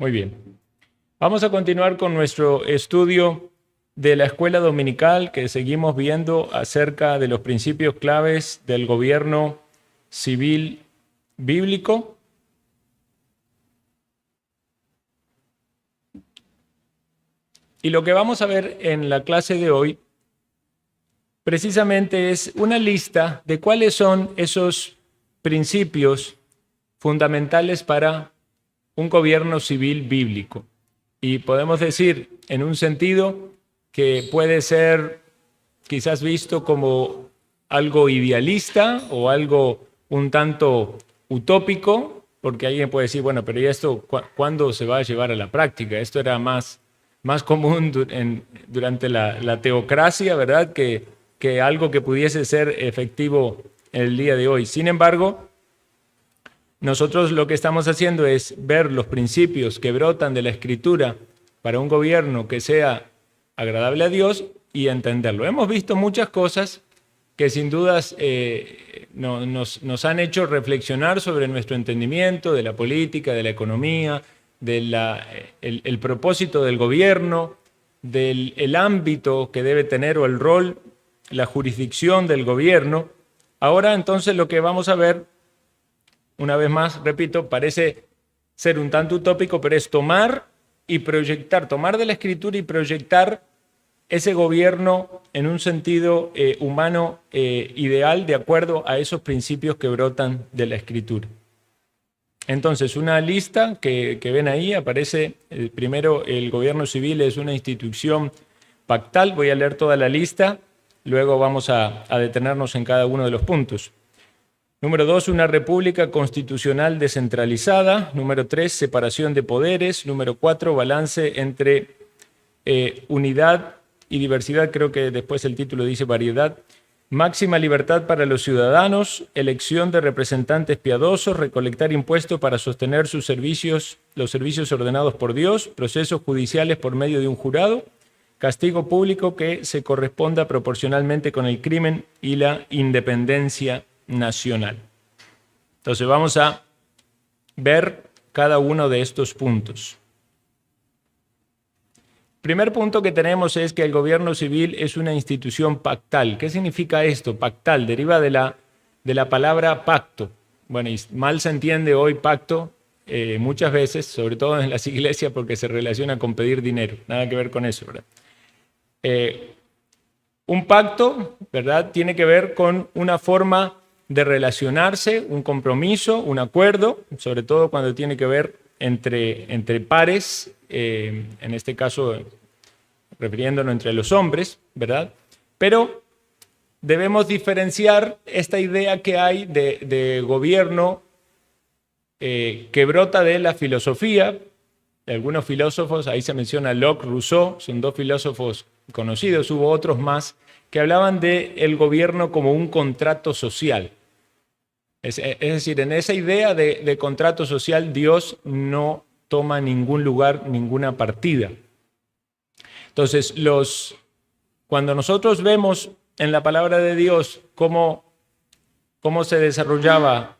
Muy bien. Vamos a continuar con nuestro estudio de la escuela dominical que seguimos viendo acerca de los principios claves del gobierno civil bíblico. Y lo que vamos a ver en la clase de hoy precisamente es una lista de cuáles son esos principios fundamentales para un gobierno civil bíblico. Y podemos decir, en un sentido, que puede ser quizás visto como algo idealista o algo un tanto utópico, porque alguien puede decir, bueno, pero ¿y esto cuándo se va a llevar a la práctica? Esto era más común durante la teocracia, ¿verdad? Que algo que pudiese ser efectivo en el día de hoy. Sin embargo, nosotros lo que estamos haciendo es ver los principios que brotan de la Escritura para un gobierno que sea agradable a Dios y entenderlo. Hemos visto muchas cosas que sin dudas nos han hecho reflexionar sobre nuestro entendimiento de la política, de la economía, el propósito del gobierno, del ámbito que debe tener o el rol, la jurisdicción del gobierno. Ahora entonces lo que vamos a ver, una vez más, repito, parece ser un tanto utópico, pero es tomar y proyectar, tomar de la Escritura y proyectar ese gobierno en un sentido humano ideal de acuerdo a esos principios que brotan de la Escritura. Entonces, una lista que ven ahí aparece, primero, el gobierno civil es una institución pactal. Voy a leer toda la lista, luego vamos a detenernos en cada uno de los puntos. Número 2, una república constitucional descentralizada. Número 3, separación de poderes. Número 4, balance entre unidad y diversidad. Creo que después el título dice variedad. Máxima libertad para los ciudadanos. Elección de representantes piadosos. Recolectar impuestos para sostener sus servicios, los servicios ordenados por Dios. Procesos judiciales por medio de un jurado. Castigo público que se corresponda proporcionalmente con el crimen y la independencia nacional. Entonces vamos a ver cada uno de estos puntos. Primer punto que tenemos es que el gobierno civil es una institución pactal. ¿Qué significa esto? Pactal deriva de la palabra pacto. Bueno, y mal se entiende hoy pacto muchas veces, sobre todo en las iglesias, porque se relaciona con pedir dinero. Nada que ver con eso, ¿verdad? Un pacto, ¿verdad?, tiene que ver con una forma de relacionarse, un compromiso, un acuerdo, sobre todo cuando tiene que ver entre pares, en este caso refiriéndonos entre los hombres, ¿verdad? Pero debemos diferenciar esta idea que hay de gobierno que brota de la filosofía. Algunos filósofos, ahí se menciona Locke, Rousseau, son dos filósofos conocidos, hubo otros más, que hablaban del gobierno como un contrato social. Es decir, en esa idea de contrato social, Dios no toma ningún lugar, ninguna partida. Entonces, cuando nosotros vemos en la palabra de Dios cómo se desarrollaba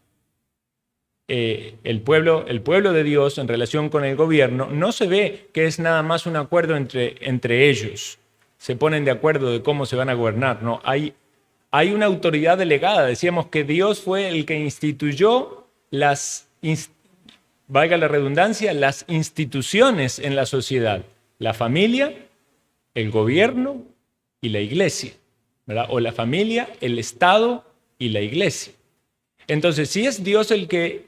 el pueblo de Dios en relación con el gobierno, no se ve que es nada más un acuerdo entre ellos. Se ponen de acuerdo de cómo se van a gobernar, no, hay una autoridad delegada. Decíamos que Dios fue el que instituyó valga la redundancia, las instituciones en la sociedad. La familia, el gobierno y la iglesia, ¿verdad? O la familia, el Estado y la iglesia. Entonces, si es Dios el que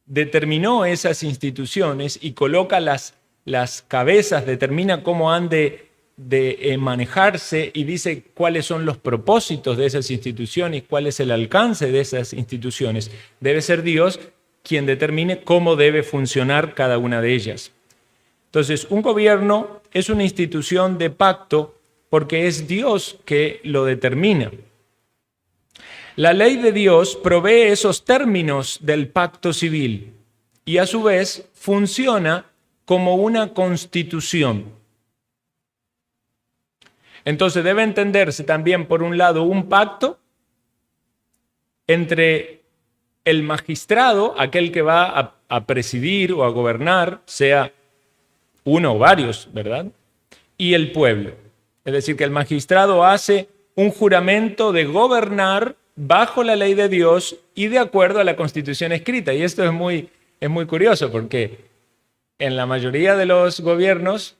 determinó esas instituciones y coloca las cabezas, determina cómo han de manejarse y dice cuáles son los propósitos de esas instituciones, cuál es el alcance de esas instituciones. Debe ser Dios quien determine cómo debe funcionar cada una de ellas. Entonces, un gobierno es una institución de pacto porque es Dios que lo determina. La ley de Dios provee esos términos del pacto civil y a su vez funciona como una constitución. Entonces debe entenderse también, por un lado, un pacto entre el magistrado, aquel que va a presidir o a gobernar, sea uno o varios, ¿verdad? Y el pueblo. Es decir, que el magistrado hace un juramento de gobernar bajo la ley de Dios y de acuerdo a la Constitución escrita. Y esto es muy curioso porque en la mayoría de los gobiernos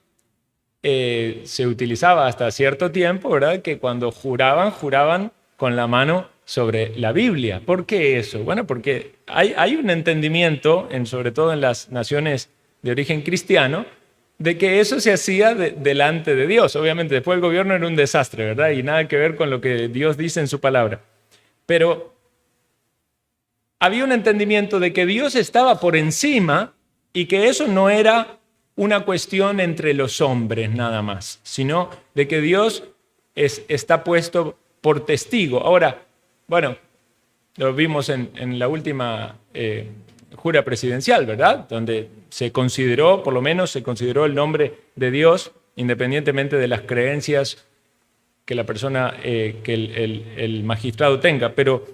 se utilizaba hasta cierto tiempo, ¿verdad?, que cuando juraban con la mano sobre la Biblia. ¿Por qué eso? Bueno, porque hay un entendimiento, sobre todo en las naciones de origen cristiano, de que eso se hacía delante de Dios. Obviamente, después el gobierno era un desastre, ¿verdad? Y nada que ver con lo que Dios dice en su palabra. Pero había un entendimiento de que Dios estaba por encima y que eso no era una cuestión entre los hombres nada más, sino de que Dios está puesto por testigo. Ahora, bueno, lo vimos en la última jura presidencial, ¿verdad? Donde se consideró, por lo menos se consideró el nombre de Dios, independientemente de las creencias que la persona, que el magistrado tenga. Pero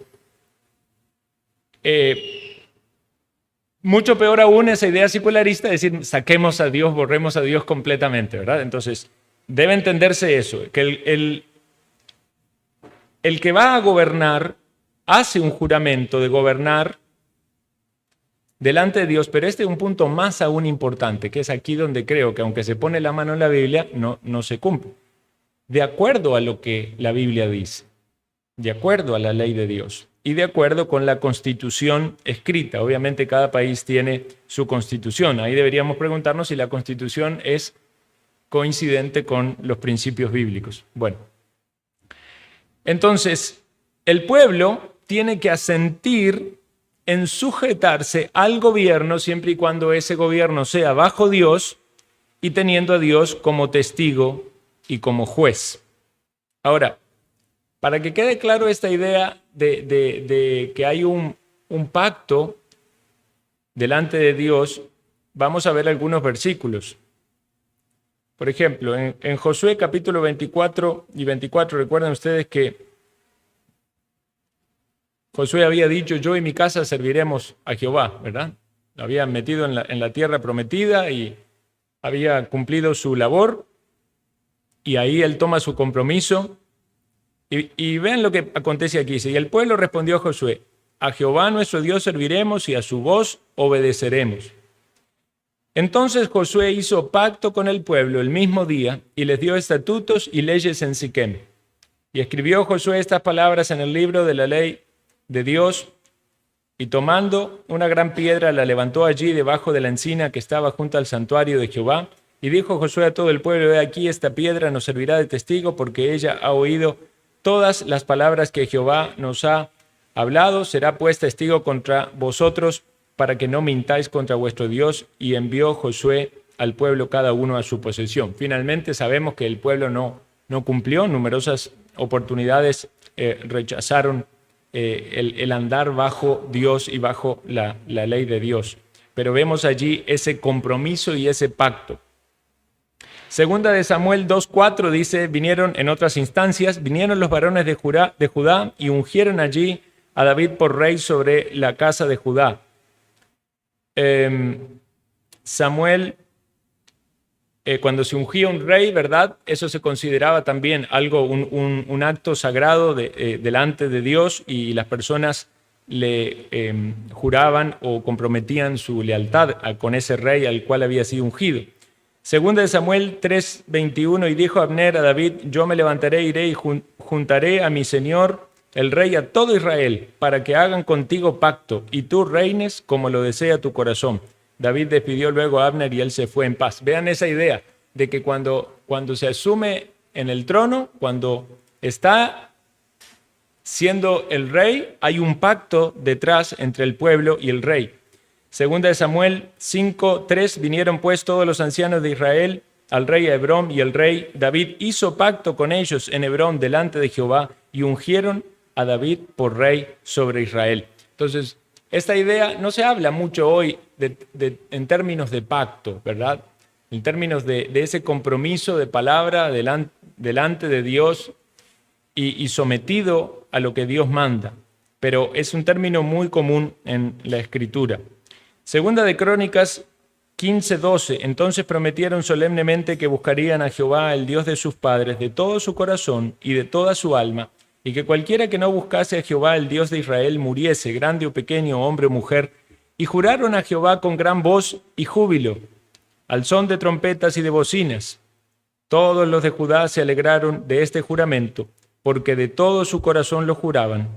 mucho peor aún esa idea secularista de decir, saquemos a Dios, borremos a Dios completamente, ¿verdad? Entonces, debe entenderse eso, que el que va a gobernar hace un juramento de gobernar delante de Dios, pero este es un punto más aún importante, que es aquí donde creo que aunque se pone la mano en la Biblia, no se cumple. De acuerdo a lo que la Biblia dice, de acuerdo a la ley de Dios y de acuerdo con la Constitución escrita. Obviamente cada país tiene su Constitución. Ahí deberíamos preguntarnos si la Constitución es coincidente con los principios bíblicos. Bueno, entonces el pueblo tiene que asentir en sujetarse al gobierno siempre y cuando ese gobierno sea bajo Dios y teniendo a Dios como testigo y como juez. Ahora, para que quede claro esta idea de que hay un pacto delante de Dios, vamos a ver algunos versículos. Por ejemplo, en Josué capítulo 24 y 24, recuerdan ustedes que Josué había dicho, yo y mi casa serviremos a Jehová, ¿verdad? Lo habían metido en la tierra prometida y había cumplido su labor, y ahí él toma su compromiso. Y vean lo que acontece aquí. Y el pueblo respondió a Josué, a Jehová nuestro Dios serviremos y a su voz obedeceremos. Entonces Josué hizo pacto con el pueblo el mismo día y les dio estatutos y leyes en Siquem. Y escribió Josué estas palabras en el libro de la ley de Dios, y tomando una gran piedra la levantó allí debajo de la encina que estaba junto al santuario de Jehová. Y dijo Josué a todo el pueblo, he aquí esta piedra nos servirá de testigo porque ella ha oído todas las palabras que Jehová nos ha hablado, será pues testigo contra vosotros para que no mintáis contra vuestro Dios. Y envió Josué al pueblo cada uno a su posesión. Finalmente sabemos que el pueblo no cumplió, numerosas oportunidades rechazaron el andar bajo Dios y bajo la ley de Dios. Pero vemos allí ese compromiso y ese pacto. Segunda de Samuel 2:4 dice, vinieron en otras instancias, vinieron los varones de Judá y ungieron allí a David por rey sobre la casa de Judá. Samuel, cuando se ungía un rey, ¿verdad? Eso se consideraba también algo, un acto sagrado delante de Dios, y las personas le juraban o comprometían su lealtad con ese rey al cual había sido ungido. Segunda de Samuel 3:21, y dijo Abner a David, yo me levantaré, iré y juntaré a mi señor el rey a todo Israel, para que hagan contigo pacto, y tú reines como lo desea tu corazón. David despidió luego a Abner y él se fue en paz. Vean esa idea de que cuando se asume en el trono, cuando está siendo el rey, hay un pacto detrás entre el pueblo y el rey. Segunda de Samuel 5:3, vinieron pues todos los ancianos de Israel al rey a Hebrón, y el rey David hizo pacto con ellos en Hebrón delante de Jehová, y ungieron a David por rey sobre Israel. Entonces, esta idea no se habla mucho hoy en términos de pacto, ¿verdad? En términos de ese compromiso de palabra delante de Dios y sometido a lo que Dios manda. Pero es un término muy común en la Escritura. Segunda de Crónicas 15:12. Entonces prometieron solemnemente que buscarían a Jehová, el Dios de sus padres, de todo su corazón y de toda su alma, y que cualquiera que no buscase a Jehová, el Dios de Israel, muriese, grande o pequeño, hombre o mujer. Y juraron a Jehová con gran voz y júbilo, al son de trompetas y de bocinas. Todos los de Judá se alegraron de este juramento, porque de todo su corazón lo juraban,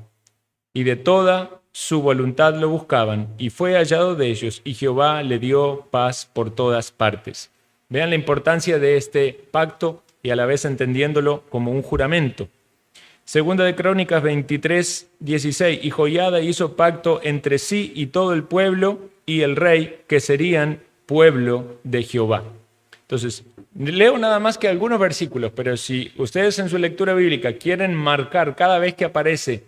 y de toda su voluntad lo buscaban, y fue hallado de ellos, y Jehová le dio paz por todas partes. Vean la importancia de este pacto y a la vez entendiéndolo como un juramento. Segunda de Crónicas 23:16, y Joiada hizo pacto entre sí y todo el pueblo y el rey, que serían pueblo de Jehová. Entonces, leo nada más que algunos versículos, pero si ustedes en su lectura bíblica quieren marcar cada vez que aparece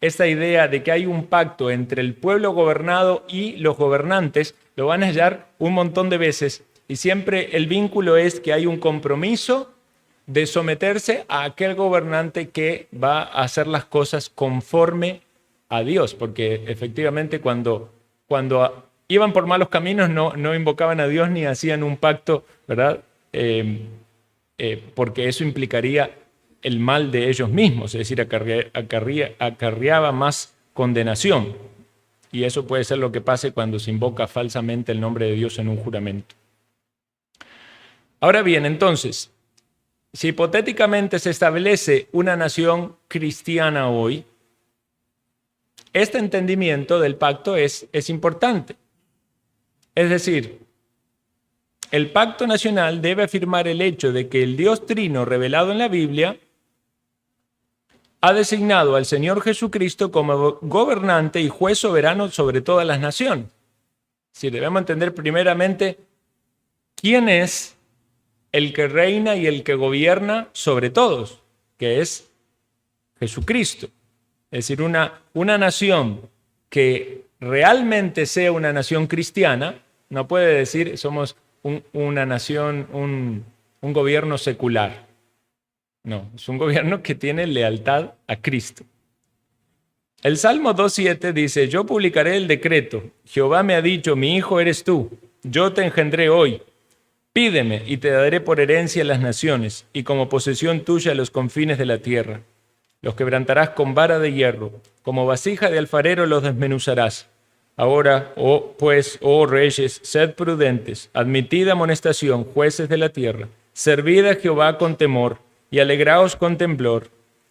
esta idea de que hay un pacto entre el pueblo gobernado y los gobernantes, lo van a hallar un montón de veces, y siempre el vínculo es que hay un compromiso de someterse a aquel gobernante que va a hacer las cosas conforme a Dios, porque efectivamente cuando iban por malos caminos no invocaban a Dios ni hacían un pacto, ¿verdad? Porque eso implicaría el mal de ellos mismos, es decir, acarreaba más condenación. Y eso puede ser lo que pase cuando se invoca falsamente el nombre de Dios en un juramento. Ahora bien, entonces, si hipotéticamente se establece una nación cristiana hoy, este entendimiento del pacto es importante. Es decir, el pacto nacional debe afirmar el hecho de que el Dios Trino revelado en la Biblia ha designado al Señor Jesucristo como gobernante y juez soberano sobre todas las naciones. Si debemos entender primeramente quién es el que reina y el que gobierna sobre todos, que es Jesucristo. Es decir, una nación que realmente sea una nación cristiana, no puede decir somos una nación, un gobierno secular. No, es un gobierno que tiene lealtad a Cristo. El Salmo 2:7 dice, yo publicaré el decreto, Jehová me ha dicho, mi hijo eres tú, yo te engendré hoy. Pídeme y te daré por herencia las naciones y como posesión tuya los confines de la tierra. Los quebrantarás con vara de hierro, como vasija de alfarero los desmenuzarás. Ahora, oh reyes, sed prudentes, admitid amonestación, jueces de la tierra, servid a Jehová con temor y alegraos con temblor,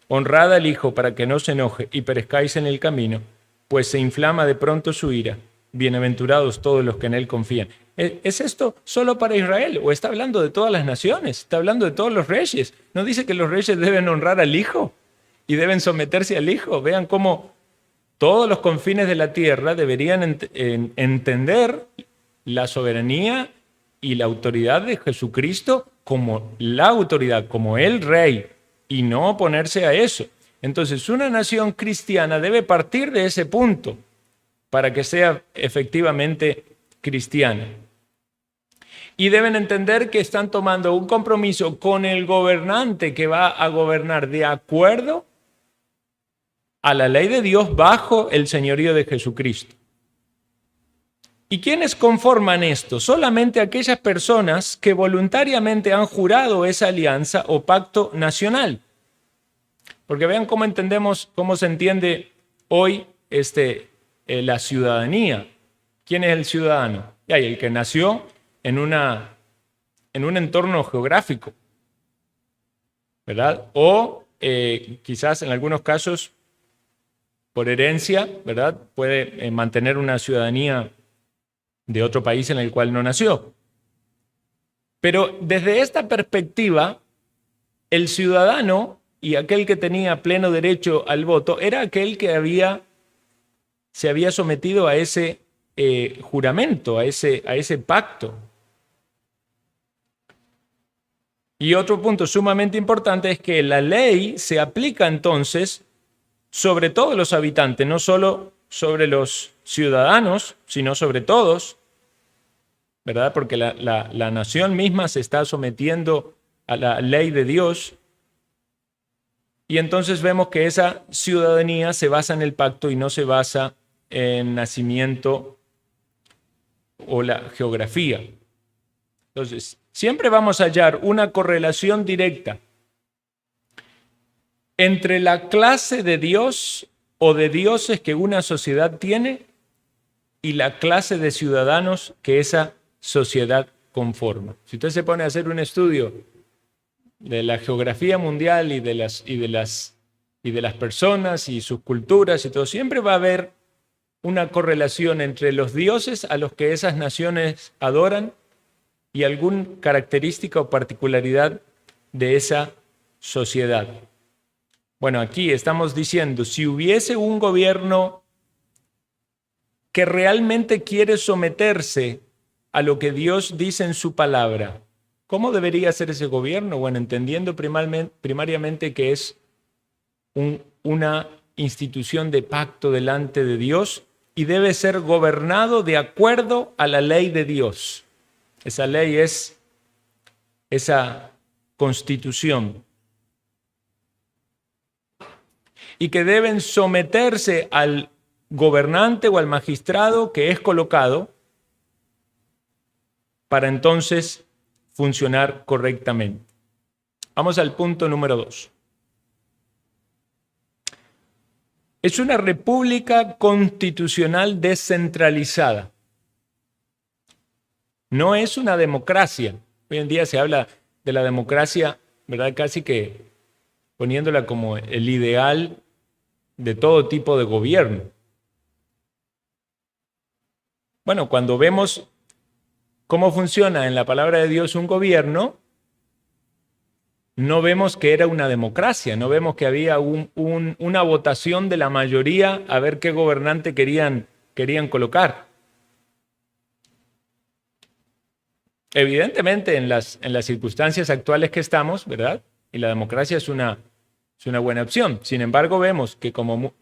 honrad al Hijo para que no se enoje y perezcáis en el camino, pues se inflama de pronto su ira. Bienaventurados todos los que en él confían. ¿Es esto solo para Israel o está hablando de todas las naciones? Está hablando de todos los reyes. ¿No dice que los reyes deben honrar al Hijo y deben someterse al Hijo? Vean cómo todos los confines de la tierra deberían entender la soberanía y la autoridad de Jesucristo como la autoridad, como el rey, y no oponerse a eso. Entonces, una nación cristiana debe partir de ese punto para que sea efectivamente cristiana. Y deben entender que están tomando un compromiso con el gobernante que va a gobernar de acuerdo a la ley de Dios bajo el señorío de Jesucristo. ¿Y quiénes conforman esto? Solamente aquellas personas que voluntariamente han jurado esa alianza o pacto nacional. Porque vean cómo entendemos, cómo se entiende hoy la ciudadanía. ¿Quién es el ciudadano? El que nació en un entorno geográfico, ¿verdad? O quizás en algunos casos por herencia, ¿verdad? Puede mantener una ciudadanía de otro país en el cual no nació. Pero desde esta perspectiva, el ciudadano y aquel que tenía pleno derecho al voto era aquel que se había sometido a ese juramento, a ese pacto. Y otro punto sumamente importante es que la ley se aplica entonces sobre todos los habitantes, no solo sobre los ciudadanos, sino sobre todos, ¿verdad? Porque la nación misma se está sometiendo a la ley de Dios. Y entonces vemos que esa ciudadanía se basa en el pacto y no se basa en nacimiento o la geografía. Entonces, siempre vamos a hallar una correlación directa entre la clase de Dios o de dioses que una sociedad tiene y la clase de ciudadanos que esa sociedad conforma. Si usted se pone a hacer un estudio de la geografía mundial y de las personas y sus culturas y todo, siempre va a haber una correlación entre los dioses a los que esas naciones adoran y alguna característica o particularidad de esa sociedad. Bueno, aquí estamos diciendo, si hubiese un gobierno que realmente quiere someterse a lo que Dios dice en su palabra, ¿cómo debería ser ese gobierno? Bueno, entendiendo primariamente que es una institución de pacto delante de Dios y debe ser gobernado de acuerdo a la ley de Dios. Esa ley es esa constitución. Y que deben someterse al gobernante o al magistrado que es colocado para entonces funcionar correctamente. Vamos al punto número 2. Es una república constitucional descentralizada. No es una democracia. Hoy en día se habla de la democracia, ¿verdad? Casi que poniéndola como el ideal de todo tipo de gobierno. Bueno, cuando vemos cómo funciona en la palabra de Dios un gobierno, no vemos que era una democracia, no vemos que había una votación de la mayoría a ver qué gobernante querían colocar. Evidentemente, en las circunstancias actuales que estamos, ¿verdad? Y la democracia es una buena opción. Sin embargo, vemos que como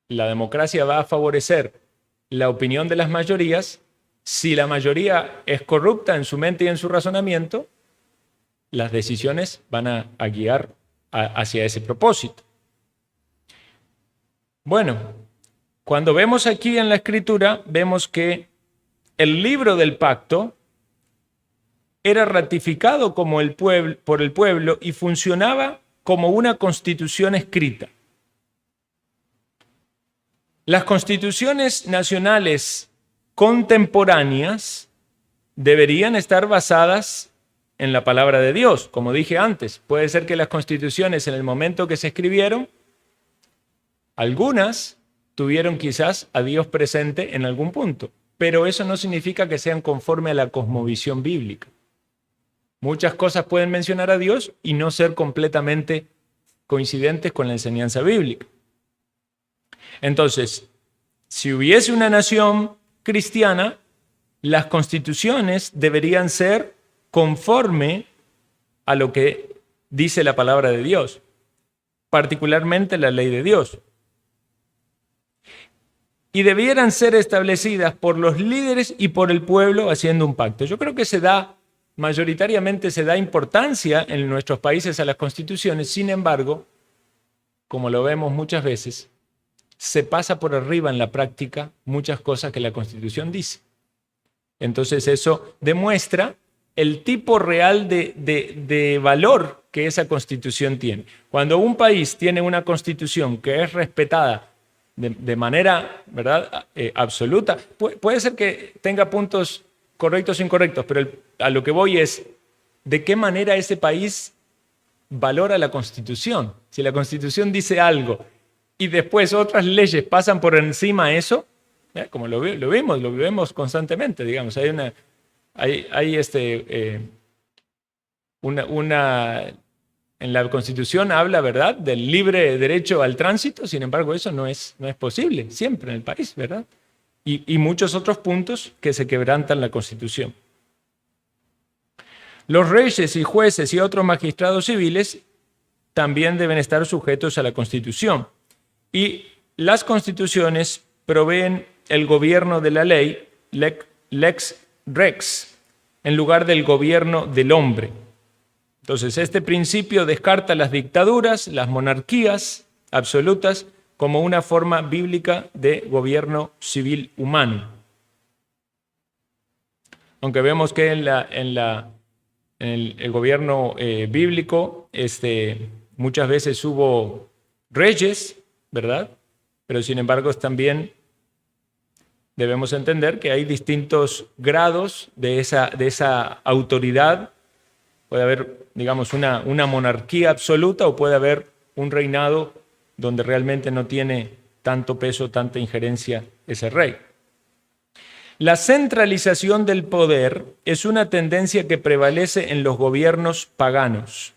la democracia va a favorecer la opinión de las mayorías, si la mayoría es corrupta en su mente y en su razonamiento, las decisiones van a guiar hacia ese propósito. Bueno, cuando vemos aquí en la Escritura, vemos que el libro del pacto era ratificado por el pueblo y funcionaba como una constitución escrita. Las constituciones nacionales contemporáneas deberían estar basadas en la palabra de Dios. Como dije antes, puede ser que las constituciones en el momento que se escribieron, algunas tuvieron quizás a Dios presente en algún punto, pero eso no significa que sean conforme a la cosmovisión bíblica. Muchas cosas pueden mencionar a Dios y no ser completamente coincidentes con la enseñanza bíblica. Entonces, si hubiese una nación cristiana, las constituciones deberían ser conforme a lo que dice la palabra de Dios, particularmente la ley de Dios. Y debieran ser establecidas por los líderes y por el pueblo haciendo un pacto. Yo creo que mayoritariamente se da importancia en nuestros países a las constituciones, sin embargo, como lo vemos muchas veces, se pasa por arriba en la práctica muchas cosas que la Constitución dice. Entonces eso demuestra el tipo real de valor que esa Constitución tiene. Cuando un país tiene una Constitución que es respetada de manera, ¿verdad?, absoluta, puede ser que tenga puntos correctos o incorrectos, pero a lo que voy es, ¿de qué manera ese país valora la Constitución? Si la Constitución dice algo y después otras leyes pasan por encima de eso, como lo vemos constantemente, digamos. En la Constitución habla, ¿verdad?, del libre derecho al tránsito, sin embargo eso no es posible siempre en el país, ¿verdad? Y muchos otros puntos que se quebrantan la Constitución. Los reyes y jueces y otros magistrados civiles también deben estar sujetos a la Constitución. Y las constituciones proveen el gobierno de la ley, lex rex, en lugar del gobierno del hombre. Entonces, este principio descarta las dictaduras, las monarquías absolutas, como una forma bíblica de gobierno civil humano. Aunque vemos que en el gobierno bíblico muchas veces hubo reyes, ¿verdad? Pero sin embargo también debemos entender que hay distintos grados de esa autoridad. Puede haber, digamos, una monarquía absoluta o puede haber un reinado donde realmente no tiene tanto peso, tanta injerencia ese rey. La centralización del poder es una tendencia que prevalece en los gobiernos paganos.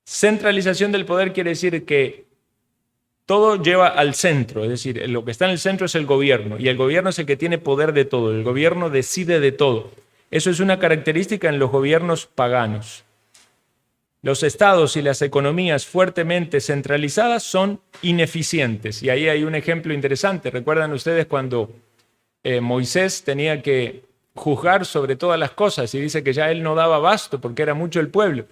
Centralización del poder quiere decir que todo lleva al centro, es decir, lo que está en el centro es el gobierno, y el gobierno es el que tiene poder de todo, el gobierno decide de todo. Eso es una característica en los gobiernos paganos. Los estados y las economías fuertemente centralizadas son ineficientes, y ahí hay un ejemplo interesante. ¿Recuerdan ustedes cuando Moisés tenía que juzgar sobre todas las cosas y dice que ya él no daba abasto porque era mucho el pueblo?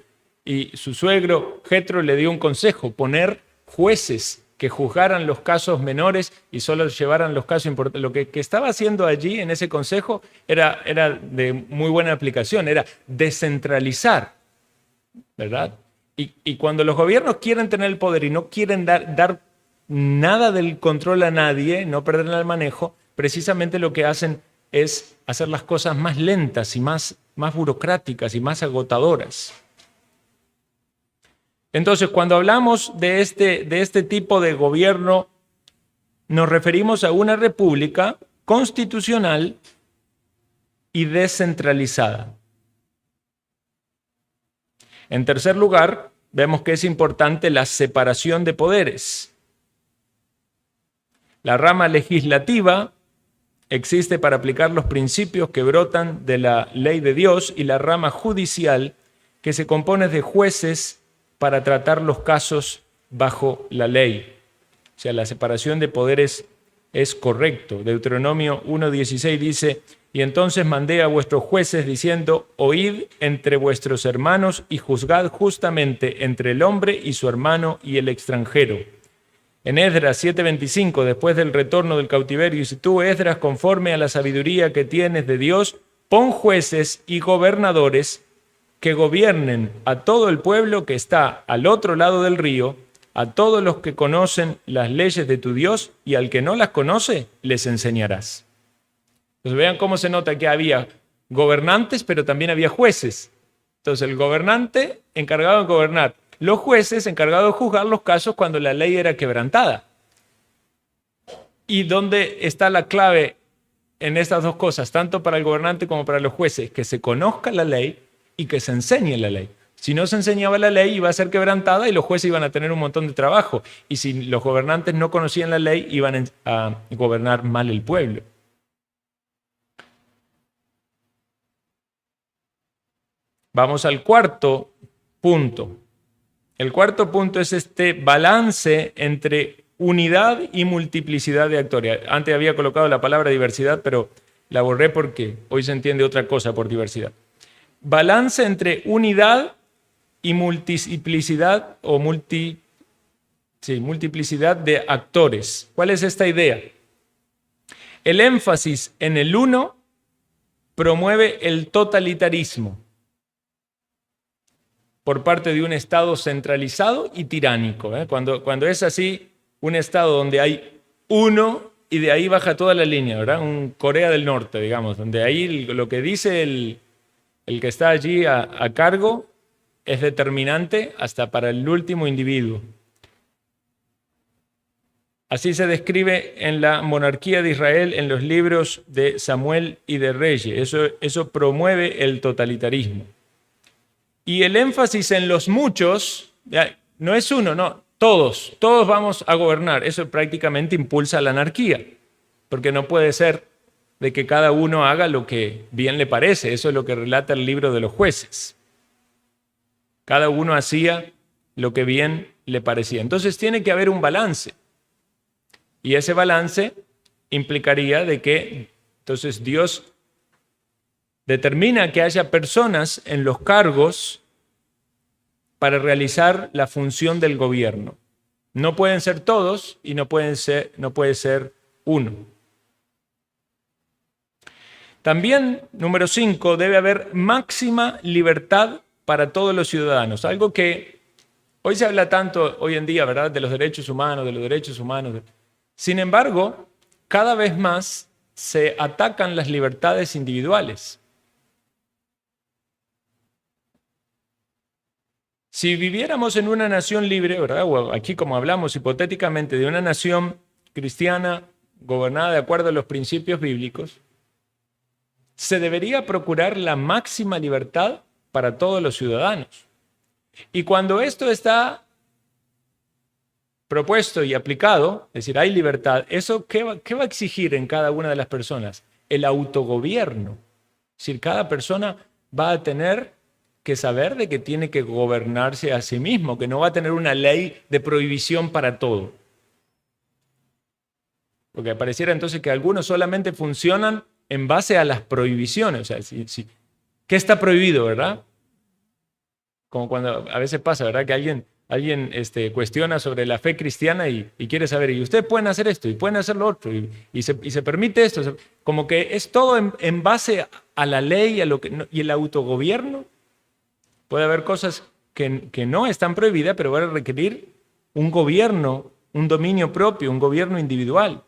Y su suegro Jetro le dio un consejo: poner jueces que juzgaran los casos menores y solo llevaran los casos importantes. Lo que estaba haciendo allí en ese consejo era de muy buena aplicación, era descentralizar, ¿verdad? Y cuando los gobiernos quieren tener el poder y no quieren dar nada del control a nadie, no perder el manejo, precisamente lo que hacen es hacer las cosas más lentas y más burocráticas y más agotadoras. Entonces, cuando hablamos de este tipo de gobierno, nos referimos a una república constitucional y descentralizada. En tercer lugar, vemos que es importante la separación de poderes. La rama legislativa existe para aplicar los principios que brotan de la ley de Dios, y la rama judicial, que se compone de jueces para tratar los casos bajo la ley. O sea, la separación de poderes es correcto. Deuteronomio 1:16 dice: y entonces mandé a vuestros jueces diciendo: oíd entre vuestros hermanos y juzgad justamente entre el hombre y su hermano y el extranjero. En Esdras 7:25, después del retorno del cautiverio, dice: tú, Esdras, conforme a la sabiduría que tienes de Dios, pon jueces y gobernadores que gobiernen a todo el pueblo que está al otro lado del río, a todos los que conocen las leyes de tu Dios, y al que no las conoce, les enseñarás. Entonces vean cómo se nota que había gobernantes, pero también había jueces. Entonces el gobernante encargado de gobernar, los jueces encargados de juzgar los casos cuando la ley era quebrantada. ¿Y dónde está la clave en estas dos cosas, tanto para el gobernante como para los jueces? Que se conozca la ley y que se enseñe la ley. Si no se enseñaba la ley, iba a ser quebrantada y los jueces iban a tener un montón de trabajo. Y si los gobernantes no conocían la ley, iban a gobernar mal el pueblo. Vamos al cuarto punto. El cuarto punto es este balance entre unidad y multiplicidad de actores. Antes había colocado la palabra diversidad, pero la borré porque hoy se entiende otra cosa por diversidad. Balance entre unidad y multiplicidad multiplicidad de actores. ¿Cuál es esta idea? El énfasis en el uno promueve el totalitarismo por parte de un Estado centralizado y tiránico. Cuando es así, un Estado donde hay uno y de ahí baja toda la línea, ¿verdad? Un Corea del Norte, digamos, donde ahí lo que dice el que está allí a cargo es determinante hasta para el último individuo. Así se describe en la monarquía de Israel, en los libros de Samuel y de Reyes. Eso promueve el totalitarismo. Y el énfasis en los muchos, no es uno, no, todos vamos a gobernar. Eso prácticamente impulsa la anarquía, porque no puede ser de que cada uno haga lo que bien le parece. Eso es lo que relata el libro de los jueces. Cada uno hacía lo que bien le parecía. Entonces tiene que haber un balance. Y ese balance implicaría de que entonces Dios determina que haya personas en los cargos para realizar la función del gobierno. No pueden ser todos y no puede ser uno. También, número 5, debe haber máxima libertad para todos los ciudadanos. Algo que hoy se habla tanto, hoy en día, ¿verdad?, de los derechos humanos, de los derechos humanos. Sin embargo, cada vez más se atacan las libertades individuales. Si viviéramos en una nación libre, ¿verdad?, o aquí como hablamos hipotéticamente de una nación cristiana gobernada de acuerdo a los principios bíblicos, se debería procurar la máxima libertad para todos los ciudadanos. Y cuando esto está propuesto y aplicado, es decir, hay libertad, ¿eso qué va a exigir en cada una de las personas? El autogobierno. Es decir, cada persona va a tener que saber de que tiene que gobernarse a sí mismo, que no va a tener una ley de prohibición para todo. Porque pareciera entonces que algunos solamente funcionan en base a las prohibiciones. O sea, ¿qué está prohibido, verdad? Como cuando a veces pasa, ¿verdad?, que alguien cuestiona sobre la fe cristiana y quiere saber, y ustedes pueden hacer esto, y pueden hacer lo otro, y se permite esto. Como que es todo en base a la ley y el autogobierno. Puede haber cosas que no están prohibidas, pero van a requerir un gobierno, un dominio propio, un gobierno individual.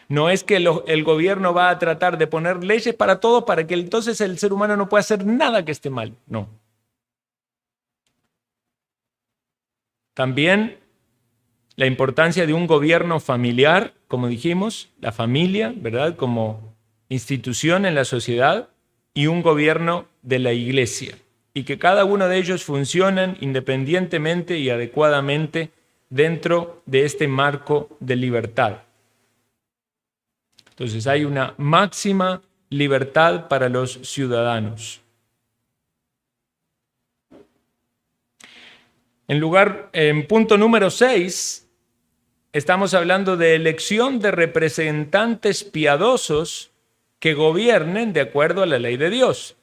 No es que el gobierno va a tratar de poner leyes para todo para que entonces el ser humano no pueda hacer nada que esté mal. No. También la importancia de un gobierno familiar, como dijimos, la familia, ¿verdad?, como institución en la sociedad, y un gobierno de la iglesia. Y que cada uno de ellos funcionen independientemente y adecuadamente dentro de este marco de libertad. Entonces hay una máxima libertad para los ciudadanos. En punto número 6, estamos hablando de elección de representantes piadosos que gobiernen de acuerdo a la ley de Dios.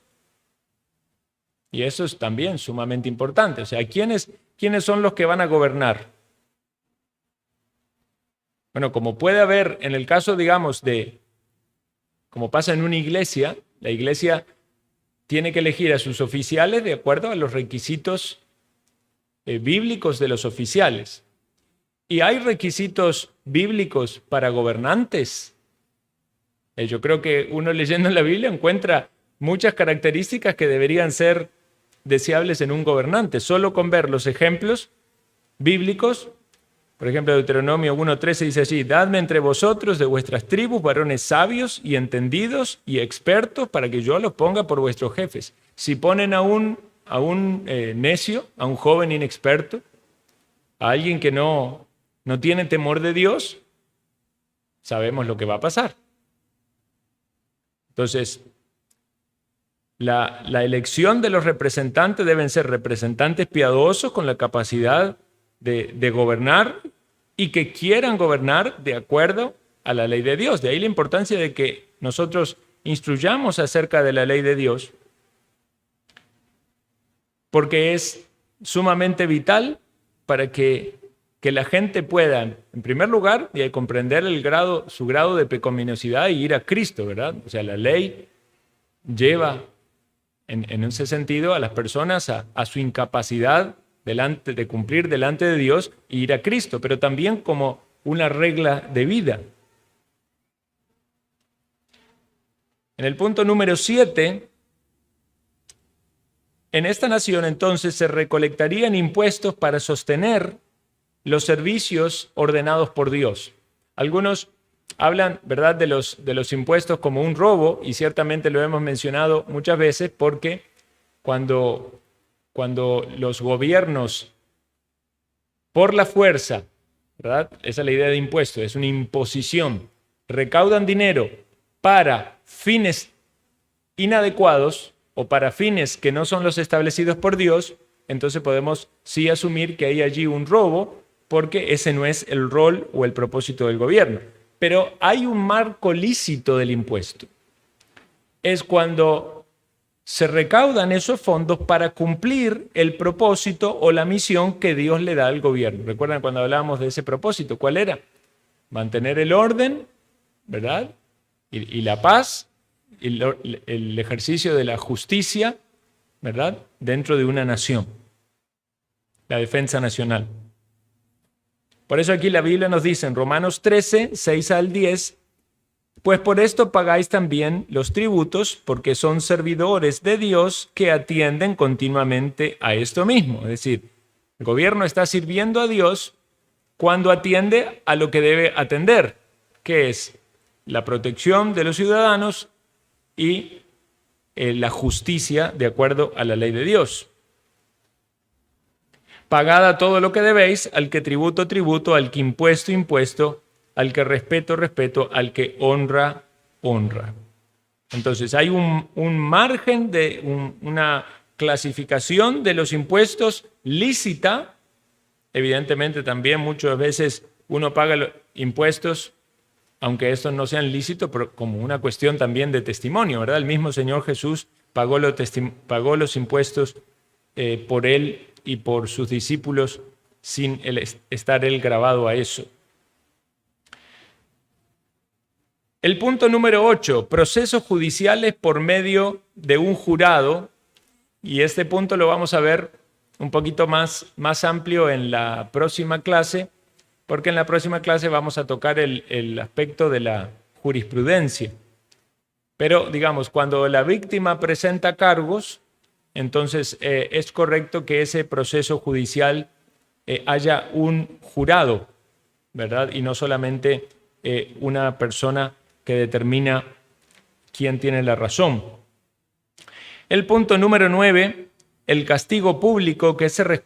Y eso es también sumamente importante. O sea, ¿quiénes son los que van a gobernar? Bueno, como puede haber en el caso, digamos, como pasa en una iglesia, la iglesia tiene que elegir a sus oficiales de acuerdo a los requisitos bíblicos de los oficiales. Y hay requisitos bíblicos para gobernantes. Yo creo que uno leyendo en la Biblia encuentra muchas características que deberían ser deseables en un gobernante. Solo con ver los ejemplos bíblicos. Por ejemplo, Deuteronomio 1:13 dice allí: dadme entre vosotros de vuestras tribus varones sabios y entendidos y expertos para que yo los ponga por vuestros jefes. Si ponen a un necio, a un joven inexperto, a alguien que no tiene temor de Dios, sabemos lo que va a pasar. Entonces, la elección de los representantes deben ser representantes piadosos con la capacidad de gobernar y que quieran gobernar de acuerdo a la ley de Dios. De ahí la importancia de que nosotros instruyamos acerca de la ley de Dios, porque es sumamente vital para que la gente pueda, en primer lugar, comprender su grado de pecaminosidad y ir a Cristo, ¿verdad? O sea, la ley lleva en ese sentido a las personas a su incapacidad de cumplir delante de Dios e ir a Cristo, pero también como una regla de vida. En el punto número 7, en esta nación entonces se recolectarían impuestos para sostener los servicios ordenados por Dios. Algunos hablan, ¿verdad?, de los impuestos como un robo, y ciertamente lo hemos mencionado muchas veces, porque cuando los gobiernos por la fuerza, ¿verdad?, esa es la idea de impuesto, es una imposición, recaudan dinero para fines inadecuados o para fines que no son los establecidos por Dios, entonces podemos sí asumir que hay allí un robo, porque ese no es el rol o el propósito del gobierno. Pero hay un marco lícito del impuesto. Es cuando se recaudan esos fondos para cumplir el propósito o la misión que Dios le da al gobierno. ¿Recuerdan cuando hablábamos de ese propósito? ¿Cuál era? Mantener el orden, ¿verdad?, y la paz, y el ejercicio de la justicia, ¿verdad?, dentro de una nación, la defensa nacional. Por eso aquí la Biblia nos dice en Romanos 13, 6 al 10, pues por esto pagáis también los tributos, porque son servidores de Dios que atienden continuamente a esto mismo. Es decir, el gobierno está sirviendo a Dios cuando atiende a lo que debe atender, que es la protección de los ciudadanos y la justicia de acuerdo a la ley de Dios. Pagad todo lo que debéis, al que tributo, tributo, al que impuesto, impuesto, al que respeto, respeto, al que honra, honra. Entonces hay un margen de una clasificación de los impuestos lícita. Evidentemente también muchas veces uno paga los impuestos, aunque estos no sean lícitos, pero como una cuestión también de testimonio, ¿verdad? El mismo Señor Jesús pagó los impuestos por él y por sus discípulos sin estar él grabado a eso. El punto número 8, procesos judiciales por medio de un jurado, y este punto lo vamos a ver un poquito más amplio en la próxima clase, porque en la próxima clase vamos a tocar el aspecto de la jurisprudencia. Pero, digamos, cuando la víctima presenta cargos, entonces es correcto que ese proceso judicial haya un jurado, ¿verdad? Y no solamente una persona que determina quién tiene la razón. El punto número 9, el castigo público que se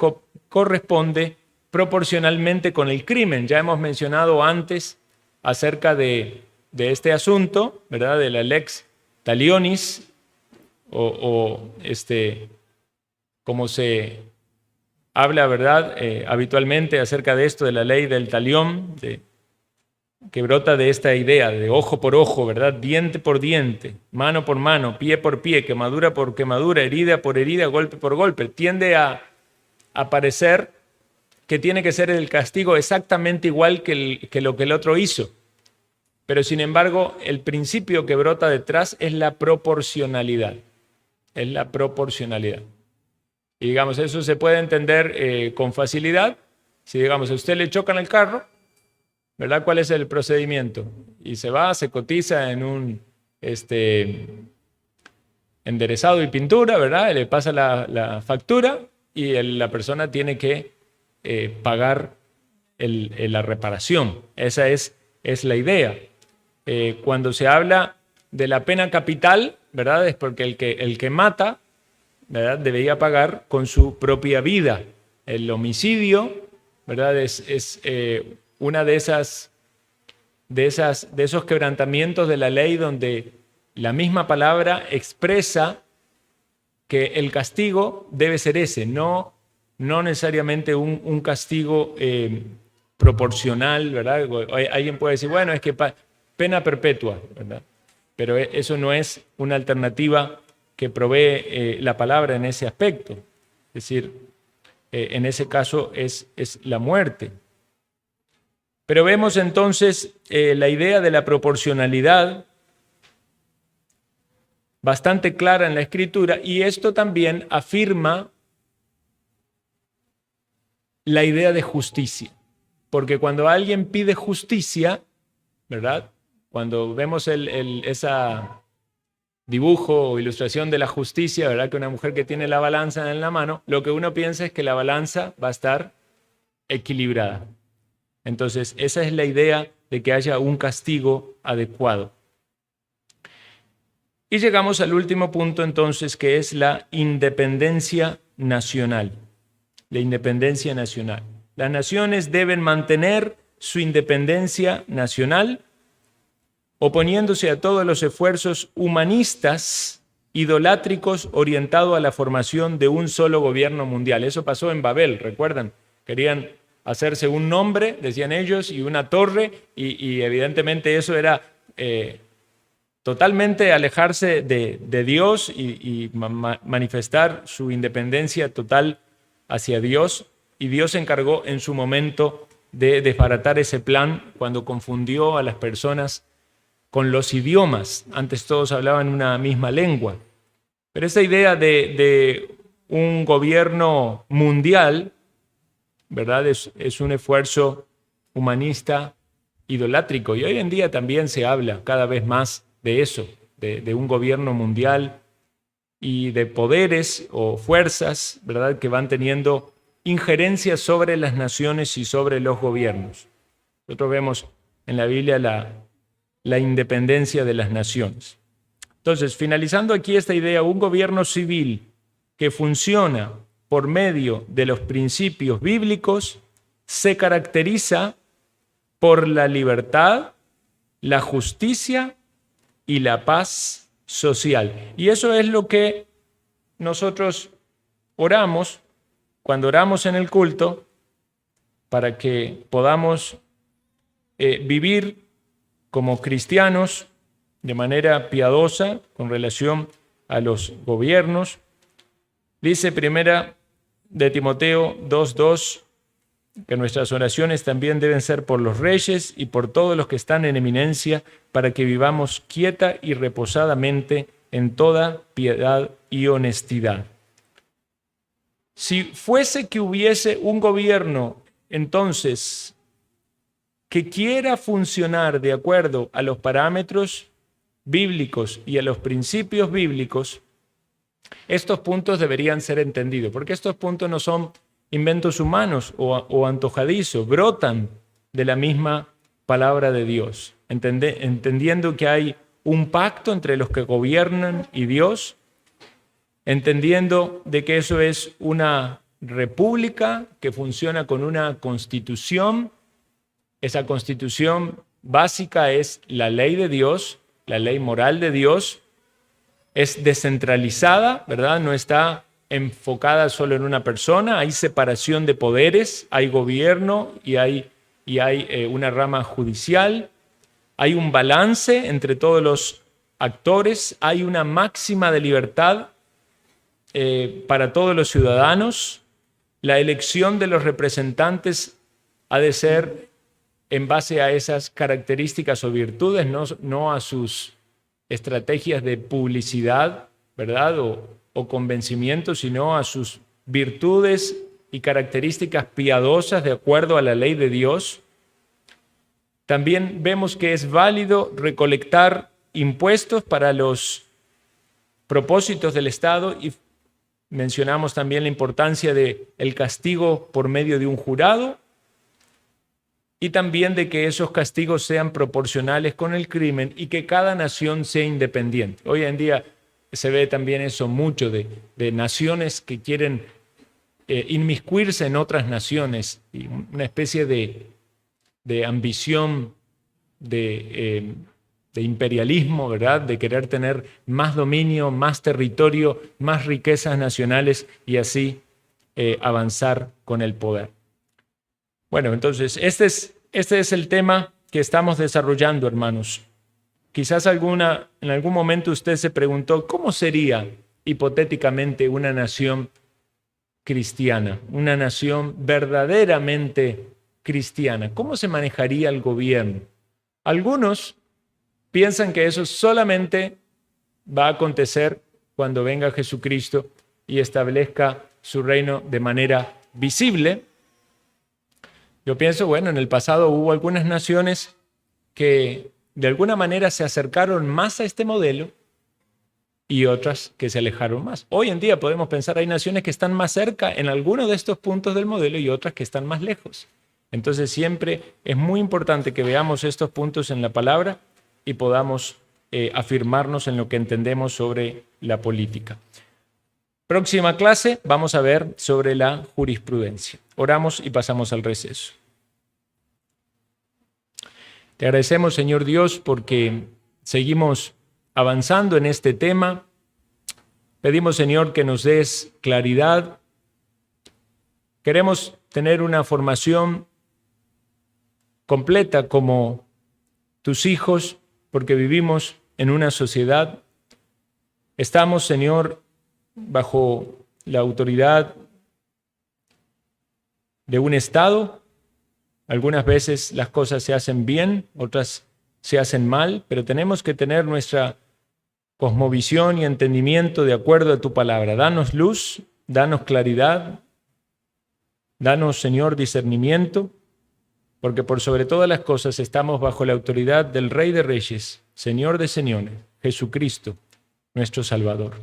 corresponde proporcionalmente con el crimen. Ya hemos mencionado antes acerca de este asunto, ¿verdad? De la lex talionis, como se habla, ¿verdad? Habitualmente acerca de esto, de la ley del talión, que brota de esta idea de ojo por ojo, ¿verdad? Diente por diente, mano por mano, pie por pie, quemadura por quemadura, herida por herida, golpe por golpe. Tiende a parecer que tiene que ser el castigo exactamente igual que lo que el otro hizo. Pero sin embargo, el principio que brota detrás es la proporcionalidad. Es la proporcionalidad. Y digamos, eso se puede entender con facilidad. Si digamos, a usted le chocan el carro, ¿verdad? ¿Cuál es el procedimiento? Y se cotiza en un enderezado y pintura, ¿verdad? Le pasa la factura y la persona tiene que pagar la reparación. Esa es la idea. Cuando se habla de la pena capital, ¿verdad? Es porque el que mata, ¿verdad?, debería pagar con su propia vida. El homicidio, ¿verdad?, es una de esos quebrantamientos de la ley donde la misma palabra expresa que el castigo debe ser ese, no necesariamente un castigo proporcional, ¿verdad? Alguien puede decir, bueno, es que pena perpetua, ¿verdad? Pero eso no es una alternativa que provee la palabra en ese aspecto. Es decir, en ese caso es la muerte. Pero vemos entonces la idea de la proporcionalidad bastante clara en la Escritura, y esto también afirma la idea de justicia. Porque cuando alguien pide justicia, ¿verdad? Cuando vemos esa dibujo o ilustración de la justicia, ¿verdad?, que una mujer que tiene la balanza en la mano, lo que uno piensa es que la balanza va a estar equilibrada. Entonces, esa es la idea de que haya un castigo adecuado. Y llegamos al último punto entonces, que es la independencia nacional. La independencia nacional. Las naciones deben mantener su independencia nacional, oponiéndose a todos los esfuerzos humanistas, idolátricos, orientados a la formación de un solo gobierno mundial. Eso pasó en Babel, ¿recuerdan? Querían hacerse un nombre, decían ellos, y una torre, y evidentemente eso era totalmente alejarse de Dios y manifestar su independencia total hacia Dios, y Dios se encargó en su momento de desbaratar ese plan cuando confundió a las personas con los idiomas. Antes todos hablaban una misma lengua. Pero esa idea de un gobierno mundial, ¿verdad? Es un esfuerzo humanista idolátrico. Y hoy en día también se habla cada vez más de eso, de un gobierno mundial y de poderes o fuerzas, ¿verdad?, que van teniendo injerencia sobre las naciones y sobre los gobiernos. Nosotros vemos en la Biblia la independencia de las naciones. Entonces, finalizando aquí esta idea, un gobierno civil que funciona por medio de los principios bíblicos se caracteriza por la libertad, la justicia y la paz social. Y eso es lo que nosotros oramos cuando oramos en el culto, para que podamos vivir como cristianos de manera piadosa con relación a los gobiernos. Dice primera de Timoteo 2:2 que nuestras oraciones también deben ser por los reyes y por todos los que están en eminencia, para que vivamos quieta y reposadamente en toda piedad y honestidad. Si fuese que hubiese un gobierno, entonces, que quiera funcionar de acuerdo a los parámetros bíblicos y a los principios bíblicos, estos puntos deberían ser entendidos, porque estos puntos no son inventos humanos o antojadizos, brotan de la misma palabra de Dios, entendiendo que hay un pacto entre los que gobiernan y Dios, entendiendo de que eso es una república que funciona con una constitución. Esa constitución básica es la ley de Dios, la ley moral de Dios. Es descentralizada, ¿verdad? No está enfocada solo en una persona. Hay separación de poderes, hay gobierno y hay una rama judicial. Hay un balance entre todos los actores. Hay una máxima de libertad para todos los ciudadanos. La elección de los representantes ha de ser en base a esas características o virtudes, no a sus estrategias de publicidad, ¿verdad? O convencimiento, sino a sus virtudes y características piadosas de acuerdo a la ley de Dios. También vemos que es válido recolectar impuestos para los propósitos del Estado, y mencionamos también la importancia del castigo por medio de un jurado, y también de que esos castigos sean proporcionales con el crimen y que cada nación sea independiente. Hoy en día se ve también eso mucho de naciones que quieren inmiscuirse en otras naciones, y una especie de ambición de imperialismo, ¿verdad? De querer tener más dominio, más territorio, más riquezas nacionales y así avanzar con el poder. Bueno, entonces, este es el tema que estamos desarrollando, hermanos. Quizás en algún momento usted se preguntó, ¿cómo sería hipotéticamente una nación cristiana, una nación verdaderamente cristiana? ¿Cómo se manejaría el gobierno? Algunos piensan que eso solamente va a acontecer cuando venga Jesucristo y establezca su reino de manera visible. Yo pienso, bueno, en el pasado hubo algunas naciones que de alguna manera se acercaron más a este modelo y otras que se alejaron más. Hoy en día podemos pensar, hay naciones que están más cerca en alguno de estos puntos del modelo y otras que están más lejos. Entonces siempre es muy importante que veamos estos puntos en la palabra y podamos afirmarnos en lo que entendemos sobre la política. Próxima clase vamos a ver sobre la jurisprudencia. Oramos y pasamos al receso. Te agradecemos, Señor Dios, porque seguimos avanzando en este tema. Pedimos, Señor, que nos des claridad. Queremos tener una formación completa como tus hijos, porque vivimos en una sociedad. Estamos, Señor, bajo la autoridad de un Estado. Algunas veces las cosas se hacen bien, otras se hacen mal, pero tenemos que tener nuestra cosmovisión y entendimiento de acuerdo a tu palabra. Danos luz, danos claridad, danos, Señor, discernimiento, porque por sobre todas las cosas estamos bajo la autoridad del Rey de Reyes, Señor de Señores, Jesucristo, nuestro Salvador.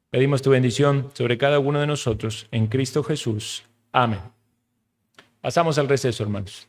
Pedimos tu bendición sobre cada uno de nosotros, en Cristo Jesús. Amén. Pasamos al receso, hermanos.